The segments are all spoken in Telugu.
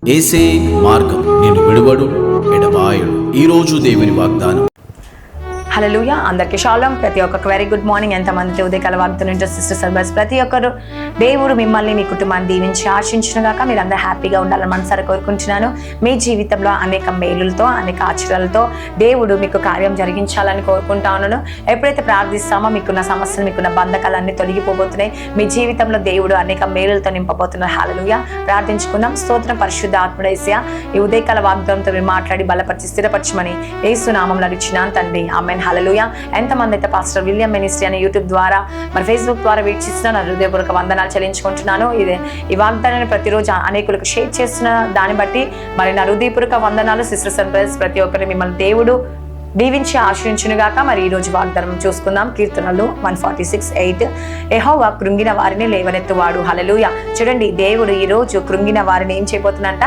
యేసే మార్గం, నేను విడువడు ఎడబాయడు. ఈరోజు దేవుని వాగ్దానం. హల్లెలూయా. అందరికీ షాలోమ్. ప్రతి ఒక్కరికి వెరీ గుడ్ మార్నింగ్. ఎంతమంది ఉదయకాల వాగ్దానం వింటారు సిస్టర్ సర్బస్. ప్రతి ఒక్కరు దేవుడు మిమ్మల్ని మీ కుటుంబాన్ని దీవించి ఆశించిన గాక మీరు అందరూ హ్యాపీగా ఉండాలని మనసారా కోరుకుంటున్నాను. మీ జీవితంలో అనేక మేలులతో అనేక ఆశ్చర్యాలతో దేవుడు మీకు కార్యం జరిగించాలని కోరుకుంటా ఉన్నాను. ఎప్పుడైతే ప్రార్థిస్తామో మీకున్న సమస్యలు మీకున్న బంధకాలన్నీ తొలగిపోబోతున్నాయి. మీ జీవితంలో దేవుడు అనేక మేలులతో నింపబోతున్నారు. హల్లెలూయా. ప్రార్థించుకుందాం. స్తోత్రం పరిశుద్ధ ఆత్ముడు యేసయ్యా, ఈ ఉదయకాల వాగ్దానంతో మీరు మాట్లాడి బలపరిచి స్థిరపరచమని యేసు నామములో అడుగుచున్నాను తండ్రి. ఆమేన్. హల్లెలూయా. ఎంతమంది అయితే పాస్టర్ విలియం మినిస్ట్రీ అనే యూట్యూబ్ ద్వారా మరి ఫేస్బుక్ ద్వారా వీక్షిస్తున్న హృదయపూర్వక వందనాలు చెల్లించుకుంటున్నాను. ఈ వాగ్దానాన్ని ప్రతిరోజు అనేకులకు షేర్ చేస్తున్న దాన్ని బట్టి మరి నా హృదయపూర్వక వందనాలు. సిస్టర్ సర్ప్రైజ్ ప్రతి ఒక్కరిని మిమ్మల్ని దేవుడు దీవించి ఆశ్రయించునుగాక. మరి ఈ రోజు వాగ్దానం చూసుకుందాం. కీర్తనలు 146:8. యెహోవా కృంగిన వారిని లేవనెత్తువాడు. హల్లెలూయా. చూడండి, దేవుడు ఈ రోజు కృంగిన వారిని ఏం చేయబోతున్నాడంట?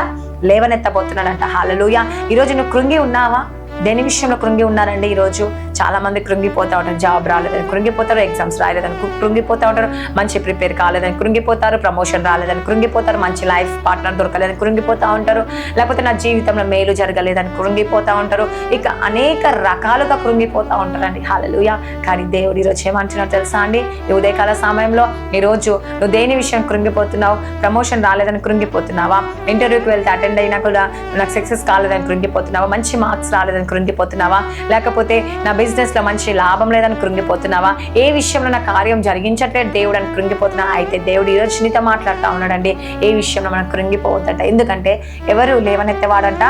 లేవనెత్తబోతున్నాడంట. హల్లెలూయా. ఈరోజు నువ్వు కృంగి ఉన్నావా? దేని విషయంలో కృంగి ఉన్నారండి? ఈరోజు చాలా మంది కృంగిపోతూ ఉంటారు. జాబ్ రాలేదని కృంగిపోతారు, ఎగ్జామ్స్ రాలేదని కృంగిపోతూ ఉంటారు, మంచి ప్రిపేర్ కాలేదని కృంగిపోతారు, ప్రమోషన్ రాలేదని కృంగిపోతారు, మంచి లైఫ్ పార్ట్నర్ దొరకలేదని కృంగిపోతూ ఉంటారు, లేకపోతే నా జీవితంలో మేలు జరగలేదని కృంగిపోతూ ఉంటారు. ఇక అనేక రకాలుగా కృంగిపోతూ ఉంటారండి. హల్లెలూయా. కానీ దేవుడు ఈరోజు ఏమంటున్నాడు తెలుసా అండి? ఈ ఉదయకాల సమయంలో ఈరోజు నువ్వు దేని విషయం కృంగిపోతున్నావు? ప్రమోషన్ రాలేదని కృంగిపోతున్నావా? ఇంటర్వ్యూకి వెళ్తే అటెండ్ అయినా కూడా నాకు సక్సెస్ కాలేదని కృంగిపోతున్నావా? మంచి మార్క్స్ రాలేదని కృంగిపోతున్నావా? లేకపోతే నా బిజినెస్ లో మంచి లాభం లేదని కృంగిపోతున్నావా? ఏ విషయంలో నా కార్యం జరిగించట్లేదు దేవుడు అని కృంగిపోతున్నావా? అయితే దేవుడు ఈరోజు నీతో మాట్లాడుతూ ఉన్నాడండి. ఏ విషయంలో మనం కృంగిపోవద్దంట. ఎందుకంటే ఎవరు లేవనెత్తేవాడంట?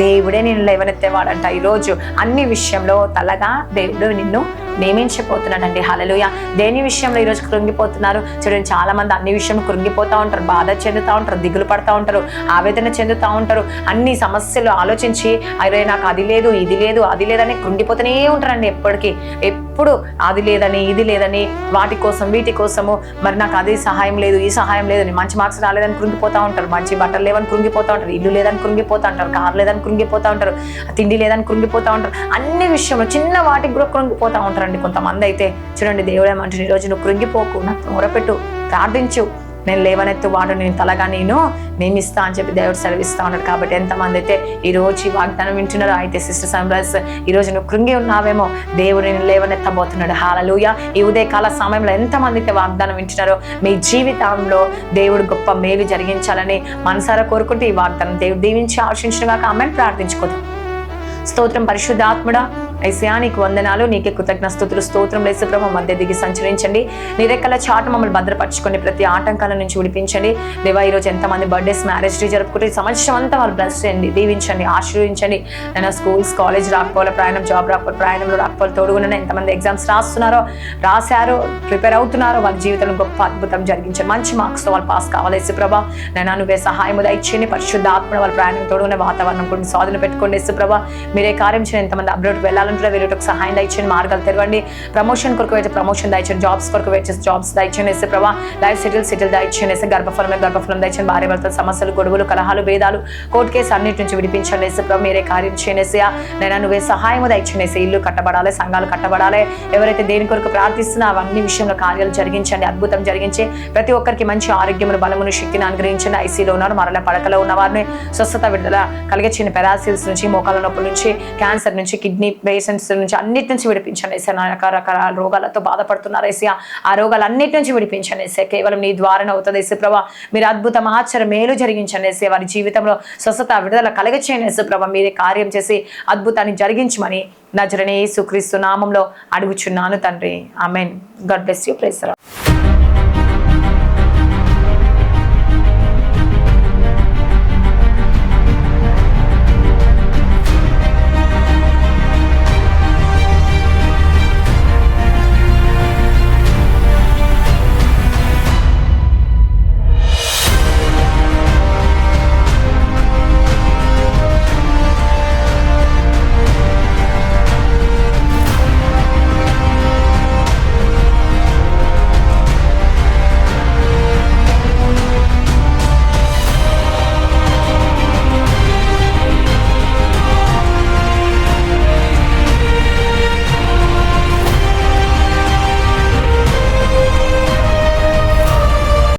దేవుడే నిన్ను లేవనెత్తేవాడంట. ఈరోజు అన్ని విషయంలో తలగా దేవుడు నిన్ను నియమించిపోతున్నాడండి. హల్లెలూయా. దేని విషయంలో ఈరోజు కృంగిపోతున్నారు? చూడండి, చాలా మంది అన్ని విషయంలో కృంగిపోతూ ఉంటారు, బాధ చెందుతూ ఉంటారు, దిగులు పడుతూ ఉంటారు, ఆవేదన చెందుతూ ఉంటారు. అన్ని సమస్యలు ఆలోచించి అరే నాకు అది లేదు ఇది లేదు అది లేదని కృంగిపోతూనే ఉంటారండి. ఎప్పుడు అది లేదని ఇది లేదని వాటి కోసం వీటి కోసము మరి నాకు అది సహాయం లేదు ఈ సహాయం లేదని, మంచి మార్క్స్ రాలేదని కృంగిపోతూ ఉంటారు, మంచి బట్టలు లేవని కృంగిపోతూ ఉంటారు, ఇల్లు లేదని కృంగిపోతూ ఉంటారు, కారు లేదని కృంగిపోతూ ఉంటారు, తిండి లేదని కృంగిపోతూ ఉంటారు. అన్ని విషయంలో చిన్న వాటికి కూడా కృంగిపోతూ ఉంటారు కొంతమంది అయితే. చూడండి, దేవుడు ఏమంటాడు? ఈరోజు నువ్వు కృంగిపోకు, నాకు మొరపెట్టు, ప్రార్థించు, నేను లేవనెత్తు వాడు, నేను తలగా నేను నియమిస్తా అని చెప్పి దేవుడు సెలవిస్తా ఉన్నాడు. కాబట్టి ఎంతమంది అయితే ఈరోజు ఈ వాగ్దానం వింటున్నారో? అయితే సిస్టర్ సన్రైజ్, ఈరోజు నువ్వు కృంగి ఉన్నావేమో, దేవుడు నేను లేవనెత్తబోతున్నాడు. హల్లెలూయా. ఈ ఉదయకాల సమయంలో ఎంతమంది అయితే వాగ్దానం వింటున్నారో మీ జీవితంలో దేవుడు గొప్ప మేలు జరిగించాలని మనసారా కోరుకుంటూ ఈ వాగ్దానం దేవుడు దీవించి ఆశించినగాక. ఆమెను ప్రార్థించుకోదాం. స్తోత్రం పరిశుద్ధాత్ముడా, యేసయ్యా నీకు వందనాలు, నీకే కృతజ్ఞస్తుతులు. స్తోత్రం యేసు ప్రభువా, మధ్య దిగి సంచరించండి, నీ రెక్కల చాటు మమ్మల్ని భద్రపరచుకోండి, ప్రతి ఆటంకాల నుంచి విడిపించండి. దేవా, ఈరోజు ఎంతమంది బర్త్డేస్ మ్యారేజ్ డే జరుపుకుంటే ఈ సంవత్సరం అంతా వాళ్ళు బ్లెస్ చేయండి, దీవించండి, ఆశీర్వదించండి. నేను స్కూల్స్ కాలేజ్ రాకపోవాలి, ప్రయాణం జాబ్ రాకపోవాలి, ప్రయాణంలో రాకపోవాలి, తోడుగున్న ఎంతమంది ఎగ్జామ్స్ రాశారో ప్రిపేర్ అవుతున్నారో వాళ్ళ జీవితంలో గొప్ప అద్భుతం జరిగించండి, మంచి మార్క్స్తో వాళ్ళు పాస్ కావాలి. యేసు ప్రభువా, నేను నువ్వే సహాయం దయచేయండి. పరిశుద్ధాత్మ వాళ్ళ ప్రయాణం తోడుగున్న వాతావరణం కొన్ని సాధన పెట్టుకోండి. యేసు ప్రభువా, మీరే కార్యం చేయండి. ఎంతమంది అబ్రాడ్ వెళ్ళాలంటే వీళ్ళకి సహాయం దయచేయండి, మార్గాలు తెరవండి. ప్రమోషన్ కొరకు అయితే ప్రమోషన్ దయచేయండి, జాబ్స్ కొరకు అయితే జాబ్స్ దయచేయండి. యేసు ప్రభువా, లైఫ్ సెటిల్ దయచేయండి. గర్భఫలం దయచేయండి. భార్య భర్తల సమస్యలు, గొడవలు, కలహాలు, భేదాలు, కోర్టు కేసు అన్నిటి నుంచి విడిపించండి. యేసు ప్రభువా, మీరే కార్యం చేయండి. యేసయ్యా, నేను నువ్వే సహాయం దయచేయండి. ఇల్లు కట్టబడాలి, సంఘాలు కట్టబడాలి. ఎవరైతే దేని కొరకు ప్రార్థిస్తున్నా అవన్నీ విషయంలో కార్యాలు జరిగించండి, అద్భుతం జరిగించి ప్రతి ఒక్కరికి మంచి ఆరోగ్యమును, బలమును, శక్తిని అనుగ్రహించండి. ఐసీలో ఉన్నారు, మరణ పడకలో ఉన్న వారిని స్వస్థత విడుదల కలిగించిన పెరాసిల్స్ నుంచి, మోకాల నొప్పుల నుంచి, క్యాన్సర్ నుంచి, కిడ్నీ పేషెంట్స్ నుంచి అన్నిటి నుంచి విడిపించండి. రకరకాల రోగాలతో బాధపడుతున్నారు యేసయ్యా, ఆ రోగాలన్నిటి నుంచి విడిపించండి. కేవలం నీ ద్వారానే అవుతుంది. యేసు ప్రభువా, మీరు అద్భుతం ఆశ్చర్య మేలు జరిగించండి. యేసయ్యా, వారి జీవితంలో స్వస్థత విడుదల కలిగించండి. యేసు ప్రభువా, మీరే కార్యం చేసి అద్భుతాన్ని జరిగించమని నజరేయుడైన యేసుక్రీస్తు నామంలో అడుగుచున్నాను తండ్రి. Amen. God bless you. Praise the lord.